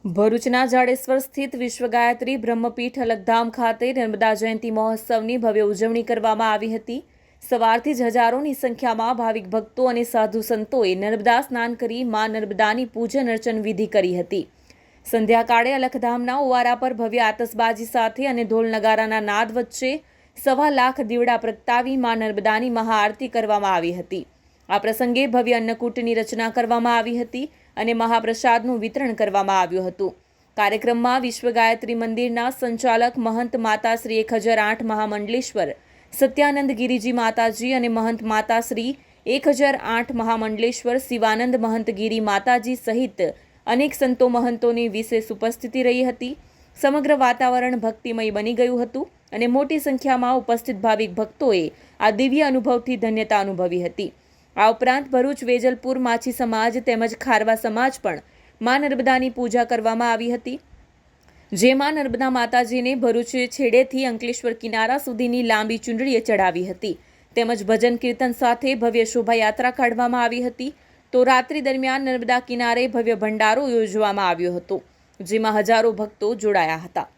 ભરૂચના જાડેશ્વર સ્થિત વિશ્વ ગાયત્રી બ્રહ્મપીઠ અલગધામ ખાતે નર્મદા જયંતિ મહોત્સવની ભવ્ય ઉજવણી કરવામાં આવી હતી। સવારથી જ હજારોની સંખ્યામાં ભાવિક ભક્તો અને સાધુ સંતોએ નર્મદા સ્નાન કરી મા નર્મદાની પૂજન અર્ચન વિધિ કરી હતી। સંધ્યાકાળે અલખધામના ઓવારા પર ભવ્ય આતશબાજી સાથે અને ઢોલ નગારાના નાદ વચ્ચે 1.25 લાખ દીવડા પ્રગટાવી મા નર્મદાની મહાઆરતી કરવામાં આવી હતી। આ પ્રસંગે ભવ્ય અન્નકૂટની રચના કરવામાં આવી હતી અને મહાપ્રસાદનું વિતરણ કરવામાં આવ્યું હતું। કાર્યક્રમમાં વિશ્વ ગાયત્રી મંદિરના સંચાલક મહંત માતાશ્રી 1008 મહામંડલેશ્વર સત્યાનંદ ગિરિજી માતાજી અને મહંત માતાશ્રી 1008 મહામંડલેશ્વર શિવાનંદ મહંતગીરી માતાજી સહિત અનેક સંતો મહંતોની વિશેષ ઉપસ્થિતિ રહી હતી। સમગ્ર વાતાવરણ ભક્તિમય બની ગયું હતું અને મોટી સંખ્યામાં ઉપસ્થિત ભાવિક ભક્તોએ આ દિવ્ય અનુભવથી ધન્યતા અનુભવી હતી। આ ઉપરાંત ભરૂચ વેજલપુર માછી સમાજ તેમજ ખારવા સમાજ પણ મા નર્મદાની પૂજા કરવામાં આવી હતી, જેમાં નર્મદા માતાજીને ભરૂચ છેડેથી અંકલેશ્વર કિનારા સુધીની લાંબી ચૂંદડીએ ચડાવી હતી તેમજ ભજન કીર્તન સાથે ભવ્ય શોભાયાત્રા કાઢવામાં આવી હતી। તો રાત્રિ દરમિયાન નર્મદા કિનારે ભવ્ય ભંડારો યોજવામાં આવ્યો હતો, જેમાં હજારો ભક્તો જોડાયા હતા।